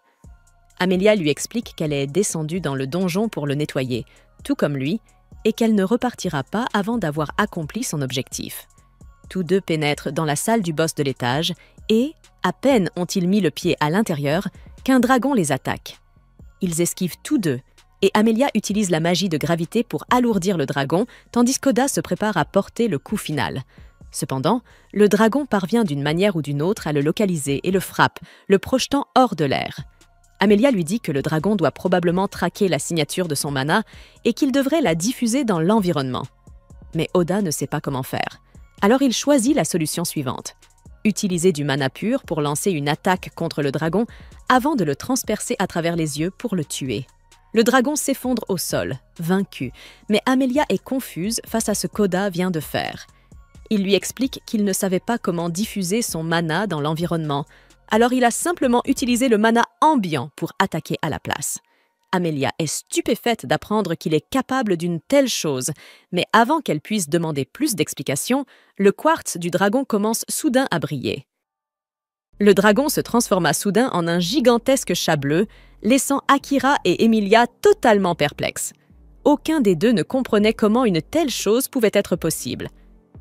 Amelia lui explique qu'elle est descendue dans le donjon pour le nettoyer, tout comme lui, et qu'elle ne repartira pas avant d'avoir accompli son objectif. Tous deux pénètrent dans la salle du boss de l'étage et, à peine ont-ils mis le pied à l'intérieur, qu'un dragon les attaque. Ils esquivent tous deux, et Amelia utilise la magie de gravité pour alourdir le dragon, tandis qu'Oda se prépare à porter le coup final. Cependant, le dragon parvient d'une manière ou d'une autre à le localiser et le frappe, le projetant hors de l'air. Amelia lui dit que le dragon doit probablement traquer la signature de son mana et qu'il devrait la diffuser dans l'environnement. Mais Oda ne sait pas comment faire. Alors il choisit la solution suivante. Utiliser du mana pur pour lancer une attaque contre le dragon avant de le transpercer à travers les yeux pour le tuer. Le dragon s'effondre au sol, vaincu, mais Amelia est confuse face à ce qu'Oda vient de faire. Il lui explique qu'il ne savait pas comment diffuser son mana dans l'environnement, alors il a simplement utilisé le mana ambiant pour attaquer à la place. Amelia est stupéfaite d'apprendre qu'il est capable d'une telle chose, mais avant qu'elle puisse demander plus d'explications, le quartz du dragon commence soudain à briller. Le dragon se transforma soudain en un gigantesque chat bleu, laissant Akira et Emilia totalement perplexes. Aucun des deux ne comprenait comment une telle chose pouvait être possible.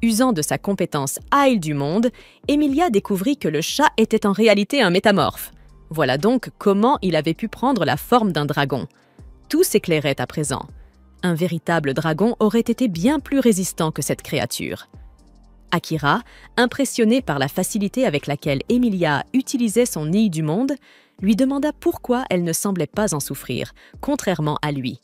Usant de sa compétence Aïe du monde, Emilia découvrit que le chat était en réalité un métamorphe. Voilà donc comment il avait pu prendre la forme d'un dragon. Tout s'éclairait à présent. Un véritable dragon aurait été bien plus résistant que cette créature. Akira, impressionné par la facilité avec laquelle Emilia utilisait son Ille du monde, lui demanda pourquoi elle ne semblait pas en souffrir, contrairement à lui.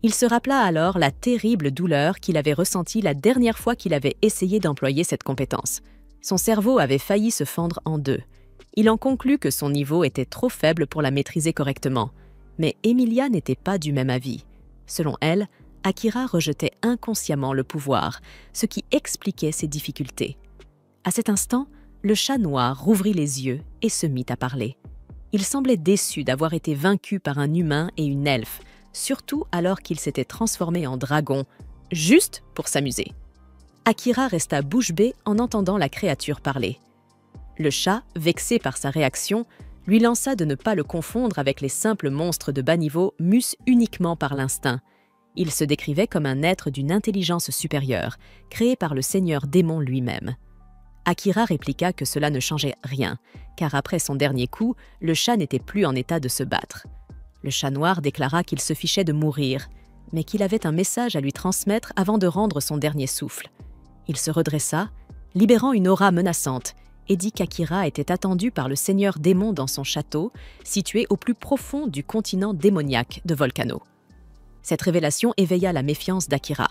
Il se rappela alors la terrible douleur qu'il avait ressentie la dernière fois qu'il avait essayé d'employer cette compétence. Son cerveau avait failli se fendre en deux. Il en conclut que son niveau était trop faible pour la maîtriser correctement. Mais Emilia n'était pas du même avis. Selon elle, Akira rejetait inconsciemment le pouvoir, ce qui expliquait ses difficultés. À cet instant, le chat noir rouvrit les yeux et se mit à parler. Il semblait déçu d'avoir été vaincu par un humain et une elfe, surtout alors qu'il s'était transformé en dragon, juste pour s'amuser. Akira resta bouche bée en entendant la créature parler. Le chat, vexé par sa réaction, lui lança de ne pas le confondre avec les simples monstres de bas niveau mus uniquement par l'instinct. Il se décrivait comme un être d'une intelligence supérieure, créé par le seigneur démon lui-même. Akira répliqua que cela ne changeait rien, car après son dernier coup, le chat n'était plus en état de se battre. Le chat noir déclara qu'il se fichait de mourir, mais qu'il avait un message à lui transmettre avant de rendre son dernier souffle. Il se redressa, libérant une aura menaçante, et dit qu'Akira était attendu par le seigneur démon dans son château, situé au plus profond du continent démoniaque de Volcano. Cette révélation éveilla la méfiance d'Akira.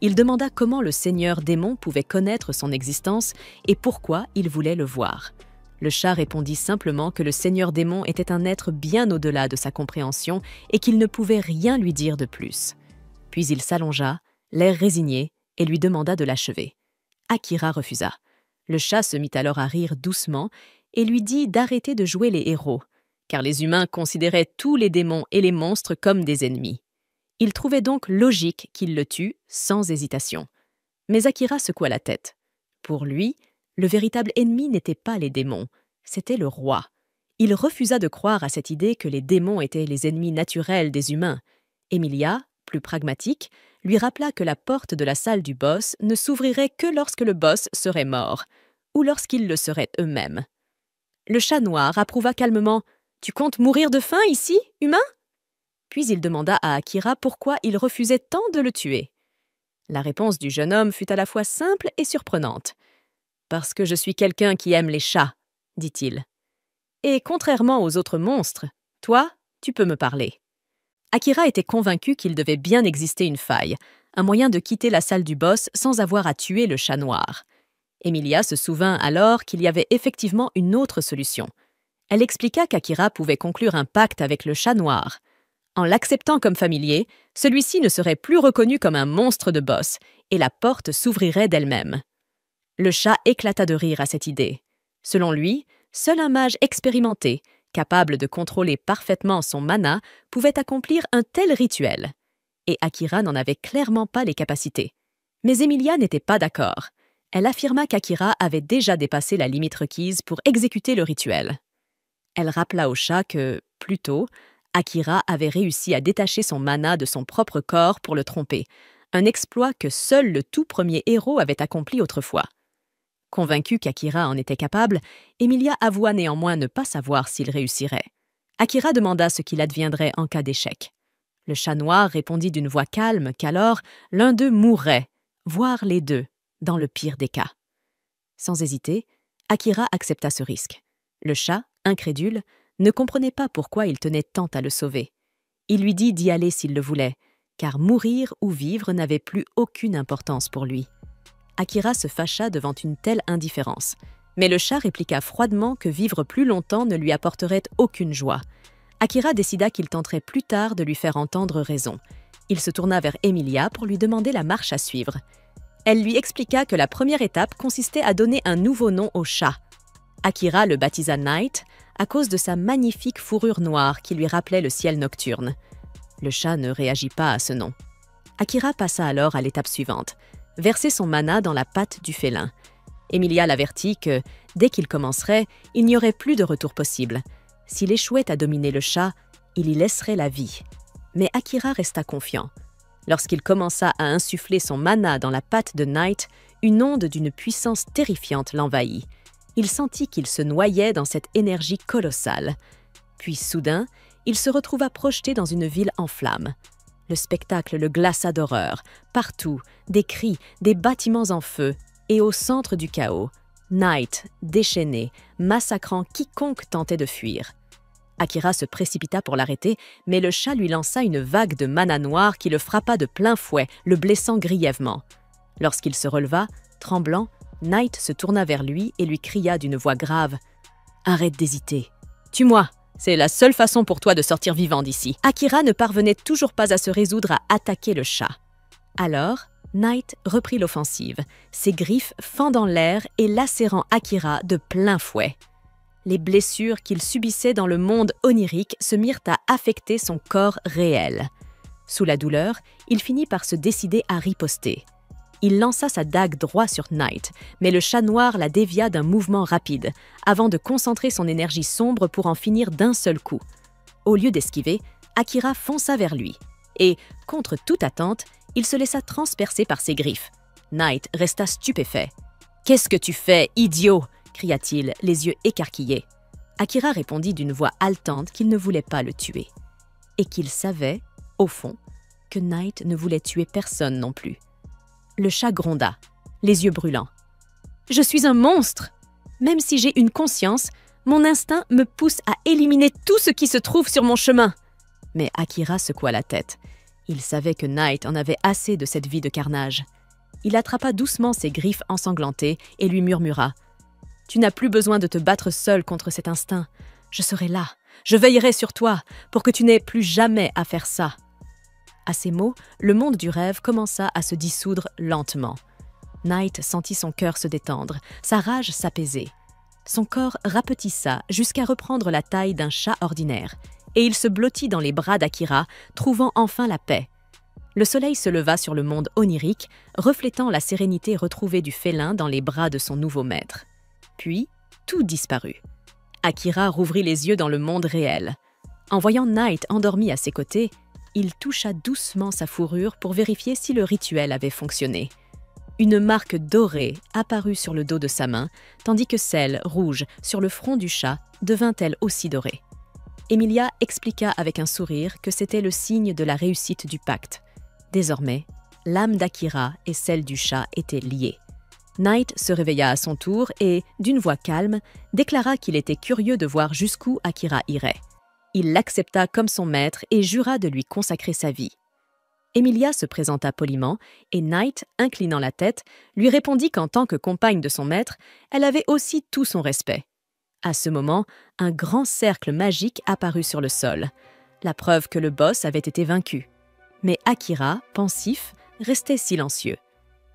Il demanda comment le seigneur démon pouvait connaître son existence et pourquoi il voulait le voir. Le chat répondit simplement que le seigneur démon était un être bien au-delà de sa compréhension et qu'il ne pouvait rien lui dire de plus. Puis il s'allongea, l'air résigné, et lui demanda de l'achever. Akira refusa. Le chat se mit alors à rire doucement et lui dit d'arrêter de jouer les héros, car les humains considéraient tous les démons et les monstres comme des ennemis. Il trouvait donc logique qu'il le tue sans hésitation. Mais Akira secoua la tête. Pour lui, le véritable ennemi n'était pas les démons, c'était le roi. Il refusa de croire à cette idée que les démons étaient les ennemis naturels des humains. Emilia, plus pragmatique, lui rappela que la porte de la salle du boss ne s'ouvrirait que lorsque le boss serait mort, ou lorsqu'ils le seraient eux-mêmes. Le chat noir approuva calmement « Tu comptes mourir de faim ici, humain ?» Puis il demanda à Akira pourquoi il refusait tant de le tuer. La réponse du jeune homme fut à la fois simple et surprenante. « Parce que je suis quelqu'un qui aime les chats, » dit-il. « Et contrairement aux autres monstres, toi, tu peux me parler. » Akira était convaincu qu'il devait bien exister une faille, un moyen de quitter la salle du boss sans avoir à tuer le chat noir. Emilia se souvint alors qu'il y avait effectivement une autre solution. Elle expliqua qu'Akira pouvait conclure un pacte avec le chat noir. En l'acceptant comme familier, celui-ci ne serait plus reconnu comme un monstre de boss et la porte s'ouvrirait d'elle-même. Le chat éclata de rire à cette idée. Selon lui, seul un mage expérimenté, capable de contrôler parfaitement son mana, pouvait accomplir un tel rituel. Et Akira n'en avait clairement pas les capacités. Mais Emilia n'était pas d'accord. Elle affirma qu'Akira avait déjà dépassé la limite requise pour exécuter le rituel. Elle rappela au chat que, plus tôt, Akira avait réussi à détacher son mana de son propre corps pour le tromper, un exploit que seul le tout premier héros avait accompli autrefois. Convaincue qu'Akira en était capable, Emilia avoua néanmoins ne pas savoir s'il réussirait. Akira demanda ce qu'il adviendrait en cas d'échec. Le chat noir répondit d'une voix calme qu'alors l'un d'eux mourrait, voire les deux, dans le pire des cas. Sans hésiter, Akira accepta ce risque. Le chat, incrédule, ne comprenait pas pourquoi il tenait tant à le sauver. Il lui dit d'y aller s'il le voulait, car mourir ou vivre n'avait plus aucune importance pour lui. Akira se fâcha devant une telle indifférence, mais le chat répliqua froidement que vivre plus longtemps ne lui apporterait aucune joie. Akira décida qu'il tenterait plus tard de lui faire entendre raison. Il se tourna vers Emilia pour lui demander la marche à suivre. Elle lui expliqua que la première étape consistait à donner un nouveau nom au chat. Akira le baptisa Night à cause de sa magnifique fourrure noire qui lui rappelait le ciel nocturne. Le chat ne réagit pas à ce nom. Akira passa alors à l'étape suivante, verser son mana dans la patte du félin. Emilia l'avertit que, dès qu'il commencerait, il n'y aurait plus de retour possible. S'il échouait à dominer le chat, il y laisserait la vie. Mais Akira resta confiant. Lorsqu'il commença à insuffler son mana dans la patte de Night, une onde d'une puissance terrifiante l'envahit. Il sentit qu'il se noyait dans cette énergie colossale. Puis soudain, il se retrouva projeté dans une ville en flammes. Le spectacle le glaça d'horreur. Partout, des cris, des bâtiments en feu, et au centre du chaos, Night, déchaîné, massacrant quiconque tentait de fuir. Akira se précipita pour l'arrêter, mais le chat lui lança une vague de mana noire qui le frappa de plein fouet, le blessant grièvement. Lorsqu'il se releva, tremblant, Night se tourna vers lui et lui cria d'une voix grave « Arrête d'hésiter. Tue-moi. C'est la seule façon pour toi de sortir vivant d'ici. » Akira ne parvenait toujours pas à se résoudre à attaquer le chat. Alors, Night reprit l'offensive, ses griffes fendant l'air et lacérant Akira de plein fouet. Les blessures qu'il subissait dans le monde onirique se mirent à affecter son corps réel. Sous la douleur, il finit par se décider à riposter. Il lança sa dague droit sur Night, mais le chat noir la dévia d'un mouvement rapide, avant de concentrer son énergie sombre pour en finir d'un seul coup. Au lieu d'esquiver, Akira fonça vers lui, et, contre toute attente, il se laissa transpercer par ses griffes. Night resta stupéfait. « Qu'est-ce que tu fais, idiot ?» cria-t-il, les yeux écarquillés. Akira répondit d'une voix haletante qu'il ne voulait pas le tuer, et qu'il savait, au fond, que Night ne voulait tuer personne non plus. Le chat gronda, les yeux brûlants. « Je suis un monstre! Même si j'ai une conscience, mon instinct me pousse à éliminer tout ce qui se trouve sur mon chemin. » Mais Akira secoua la tête. Il savait que Night en avait assez de cette vie de carnage. Il attrapa doucement ses griffes ensanglantées et lui murmura « Tu n'as plus besoin de te battre seul contre cet instinct. Je serai là, je veillerai sur toi pour que tu n'aies plus jamais à faire ça. » À ces mots, le monde du rêve commença à se dissoudre lentement. Night sentit son cœur se détendre, sa rage s'apaiser. Son corps rapetissa jusqu'à reprendre la taille d'un chat ordinaire, et il se blottit dans les bras d'Akira, trouvant enfin la paix. Le soleil se leva sur le monde onirique, reflétant la sérénité retrouvée du félin dans les bras de son nouveau maître. Puis, tout disparut. Akira rouvrit les yeux dans le monde réel. En voyant Night endormi à ses côtés, il toucha doucement sa fourrure pour vérifier si le rituel avait fonctionné. Une marque dorée apparut sur le dos de sa main, tandis que celle, rouge, sur le front du chat, devint elle aussi dorée. Emilia expliqua avec un sourire que c'était le signe de la réussite du pacte. Désormais, l'âme d'Akira et celle du chat étaient liées. Night se réveilla à son tour et, d'une voix calme, déclara qu'il était curieux de voir jusqu'où Akira irait. Il l'accepta comme son maître et jura de lui consacrer sa vie. Emilia se présenta poliment et Night, inclinant la tête, lui répondit qu'en tant que compagne de son maître, elle avait aussi tout son respect. À ce moment, un grand cercle magique apparut sur le sol, la preuve que le boss avait été vaincu. Mais Akira, pensif, restait silencieux.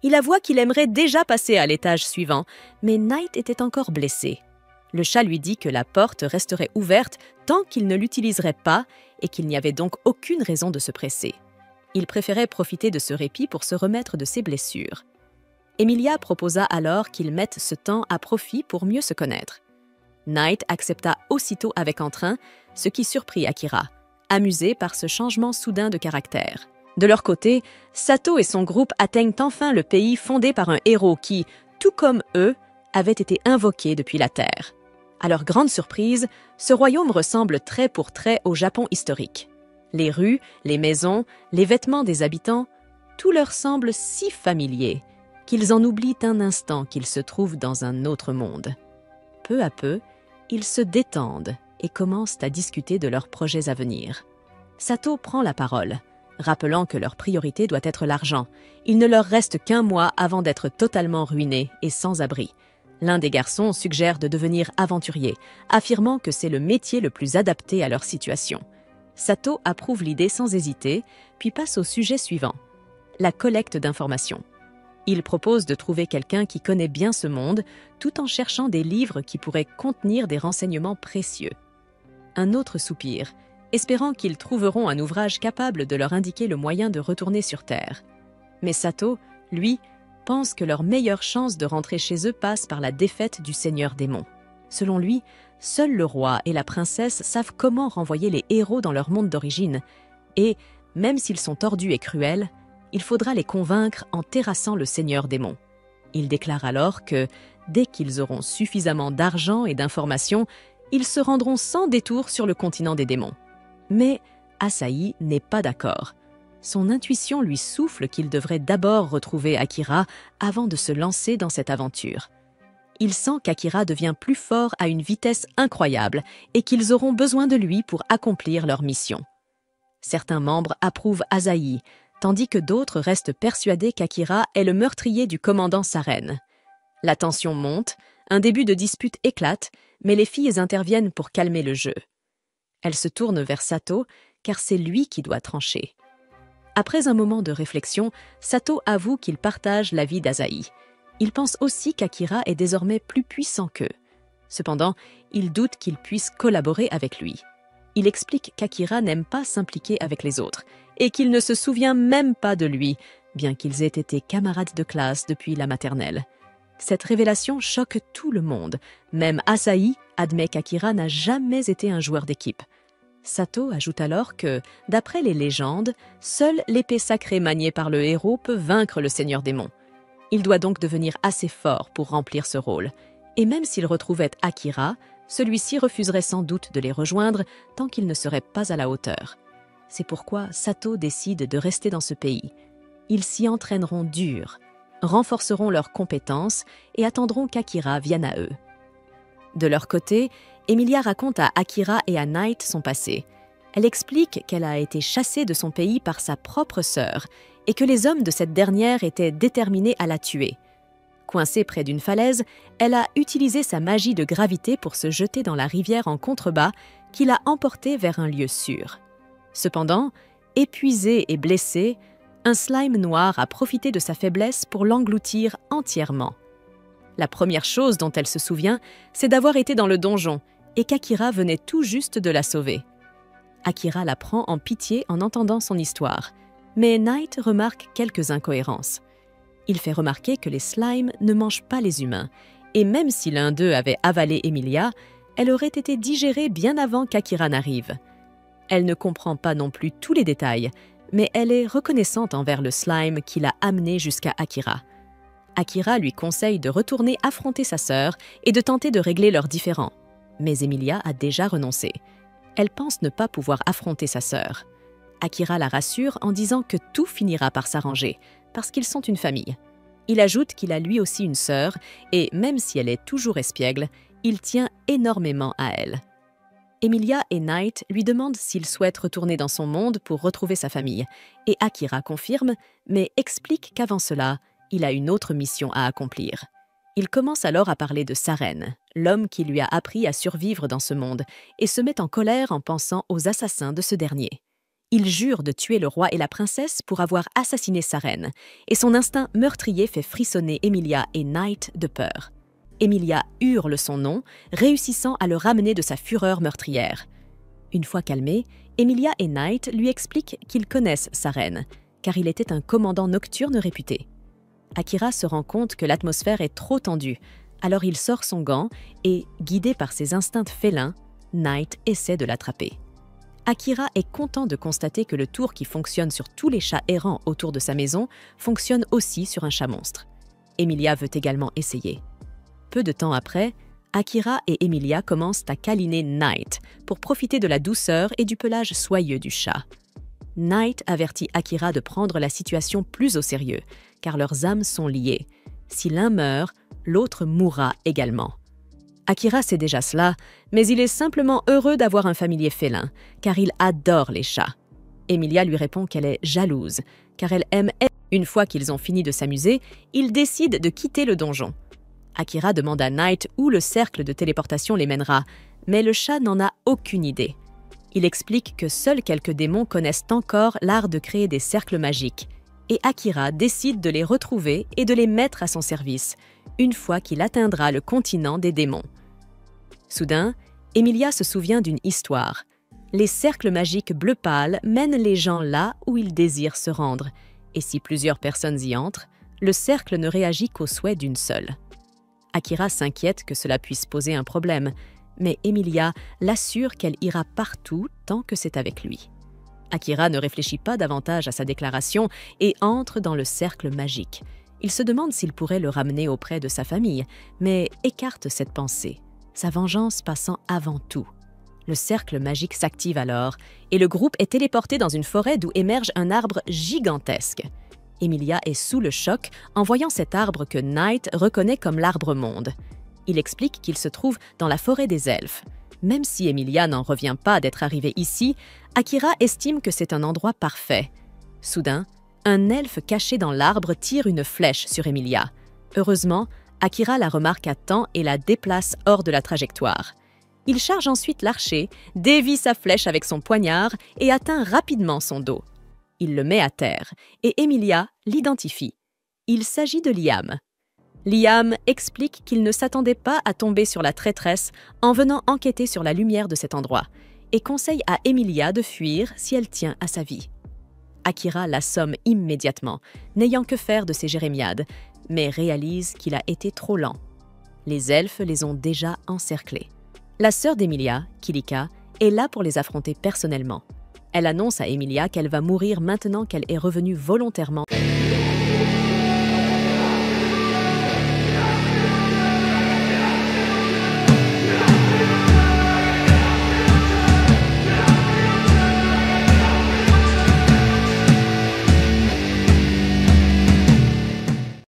Il avoua qu'il aimerait déjà passer à l'étage suivant, mais Knight était encore blessé. Le chat lui dit que la porte resterait ouverte tant qu'il ne l'utiliserait pas et qu'il n'y avait donc aucune raison de se presser. Il préférait profiter de ce répit pour se remettre de ses blessures. Emilia proposa alors qu'ils mettent ce temps à profit pour mieux se connaître. Knight accepta aussitôt avec entrain, ce qui surprit Akira, amusé par ce changement soudain de caractère. De leur côté, Sato et son groupe atteignent enfin le pays fondé par un héros qui, tout comme eux, avait été invoqué depuis la Terre. À leur grande surprise, ce royaume ressemble trait pour trait au Japon historique. Les rues, les maisons, les vêtements des habitants, tout leur semble si familier qu'ils en oublient un instant qu'ils se trouvent dans un autre monde. Peu à peu, ils se détendent et commencent à discuter de leurs projets à venir. Sato prend la parole, rappelant que leur priorité doit être l'argent. Il ne leur reste qu'un mois avant d'être totalement ruinés et sans abri. L'un des garçons suggère de devenir aventurier, affirmant que c'est le métier le plus adapté à leur situation. Sato approuve l'idée sans hésiter, puis passe au sujet suivant, la collecte d'informations. Il propose de trouver quelqu'un qui connaît bien ce monde, tout en cherchant des livres qui pourraient contenir des renseignements précieux. Un autre soupir, espérant qu'ils trouveront un ouvrage capable de leur indiquer le moyen de retourner sur Terre. Mais Sato, lui, pense que leur meilleure chance de rentrer chez eux passe par la défaite du Seigneur Démon. Selon lui, seul le roi et la princesse savent comment renvoyer les héros dans leur monde d'origine, et, même s'ils sont tordus et cruels, il faudra les convaincre en terrassant le Seigneur Démon. Il déclare alors que, dès qu'ils auront suffisamment d'argent et d'informations, ils se rendront sans détour sur le continent des démons. Mais Asahi n'est pas d'accord. Son intuition lui souffle qu'il devrait d'abord retrouver Akira avant de se lancer dans cette aventure. Il sent qu'Akira devient plus fort à une vitesse incroyable et qu'ils auront besoin de lui pour accomplir leur mission. Certains membres approuvent Asahi, tandis que d'autres restent persuadés qu'Akira est le meurtrier du commandant Saren. La tension monte, un début de dispute éclate, mais les filles interviennent pour calmer le jeu. Elles se tournent vers Sato, car c'est lui qui doit trancher. Après un moment de réflexion, Sato avoue qu'il partage l'avis d'Asahi. Il pense aussi qu'Akira est désormais plus puissant qu'eux. Cependant, il doute qu'il puisse collaborer avec lui. Il explique qu'Akira n'aime pas s'impliquer avec les autres et qu'il ne se souvient même pas de lui, bien qu'ils aient été camarades de classe depuis la maternelle. Cette révélation choque tout le monde. Même Asahi admet qu'Akira n'a jamais été un joueur d'équipe. Sato ajoute alors que, d'après les légendes, seule l'épée sacrée maniée par le héros peut vaincre le Seigneur Démon. Il doit donc devenir assez fort pour remplir ce rôle. Et même s'il retrouvait Akira, celui-ci refuserait sans doute de les rejoindre tant qu'il ne serait pas à la hauteur. C'est pourquoi Sato décide de rester dans ce pays. Ils s'y entraîneront dur, renforceront leurs compétences et attendront qu'Akira vienne à eux. De leur côté, Emilia raconte à Akira et à Knight son passé. Elle explique qu'elle a été chassée de son pays par sa propre sœur et que les hommes de cette dernière étaient déterminés à la tuer. Coincée près d'une falaise, elle a utilisé sa magie de gravité pour se jeter dans la rivière en contrebas qui l'a emportée vers un lieu sûr. Cependant, épuisée et blessée, un slime noir a profité de sa faiblesse pour l'engloutir entièrement. La première chose dont elle se souvient, c'est d'avoir été dans le donjon et qu'Akira venait tout juste de la sauver. Akira la prend en pitié en entendant son histoire, mais Knight remarque quelques incohérences. Il fait remarquer que les slimes ne mangent pas les humains, et même si l'un d'eux avait avalé Emilia, elle aurait été digérée bien avant qu'Akira n'arrive. Elle ne comprend pas non plus tous les détails, mais elle est reconnaissante envers le slime qui l'a amenée jusqu'à Akira. Akira lui conseille de retourner affronter sa sœur et de tenter de régler leurs différends. Mais Emilia a déjà renoncé. Elle pense ne pas pouvoir affronter sa sœur. Akira la rassure en disant que tout finira par s'arranger, parce qu'ils sont une famille. Il ajoute qu'il a lui aussi une sœur, et même si elle est toujours espiègle, il tient énormément à elle. Emilia et Knight lui demandent s'il souhaite retourner dans son monde pour retrouver sa famille, et Akira confirme, mais explique qu'avant cela, il a une autre mission à accomplir. Il commence alors à parler de Saren, l'homme qui lui a appris à survivre dans ce monde, et se met en colère en pensant aux assassins de ce dernier. Il jure de tuer le roi et la princesse pour avoir assassiné sa reine, et son instinct meurtrier fait frissonner Emilia et Knight de peur. Emilia hurle son nom, réussissant à le ramener de sa fureur meurtrière. Une fois calmé, Emilia et Knight lui expliquent qu'ils connaissent sa reine, car il était un commandant nocturne réputé. Akira se rend compte que l'atmosphère est trop tendue, alors il sort son gant et, guidé par ses instincts félins, Knight essaie de l'attraper. Akira est content de constater que le tour qui fonctionne sur tous les chats errants autour de sa maison fonctionne aussi sur un chat monstre. Emilia veut également essayer. Peu de temps après, Akira et Emilia commencent à câliner Knight pour profiter de la douceur et du pelage soyeux du chat. Knight avertit Akira de prendre la situation plus au sérieux, car leurs âmes sont liées. Si l'un meurt, l'autre mourra également. Akira sait déjà cela, mais il est simplement heureux d'avoir un familier félin, car il adore les chats. Emilia lui répond qu'elle est jalouse, car elle aime elle. Une fois qu'ils ont fini de s'amuser, ils décident de quitter le donjon. Akira demande à Knight où le cercle de téléportation les mènera, mais le chat n'en a aucune idée. Il explique que seuls quelques démons connaissent encore l'art de créer des cercles magiques, et Akira décide de les retrouver et de les mettre à son service, une fois qu'il atteindra le continent des démons. Soudain, Emilia se souvient d'une histoire. Les cercles magiques bleu pâle mènent les gens là où ils désirent se rendre, et si plusieurs personnes y entrent, le cercle ne réagit qu'au souhait d'une seule. Akira s'inquiète que cela puisse poser un problème, mais Emilia l'assure qu'elle ira partout tant que c'est avec lui. Akira ne réfléchit pas davantage à sa déclaration et entre dans le cercle magique. Il se demande s'il pourrait le ramener auprès de sa famille, mais écarte cette pensée, sa vengeance passant avant tout. Le cercle magique s'active alors, et le groupe est téléporté dans une forêt d'où émerge un arbre gigantesque. Emilia est sous le choc en voyant cet arbre que Knight reconnaît comme l'arbre-monde. Il explique qu'il se trouve dans la forêt des elfes. Même si Emilia n'en revient pas d'être arrivée ici, Akira estime que c'est un endroit parfait. Soudain, un elfe caché dans l'arbre tire une flèche sur Emilia. Heureusement, Akira la remarque à temps et la déplace hors de la trajectoire. Il charge ensuite l'archer, dévie sa flèche avec son poignard et atteint rapidement son dos. Il le met à terre et Emilia l'identifie. Il s'agit de Liam. Liam explique qu'il ne s'attendait pas à tomber sur la traîtresse en venant enquêter sur la lumière de cet endroit et conseille à Emilia de fuir si elle tient à sa vie. Akira l'assomme immédiatement, n'ayant que faire de ses jérémiades, mais réalise qu'il a été trop lent. Les elfes les ont déjà encerclés. La sœur d'Emilia, Kilika, est là pour les affronter personnellement. Elle annonce à Emilia qu'elle va mourir maintenant qu'elle est revenue volontairement.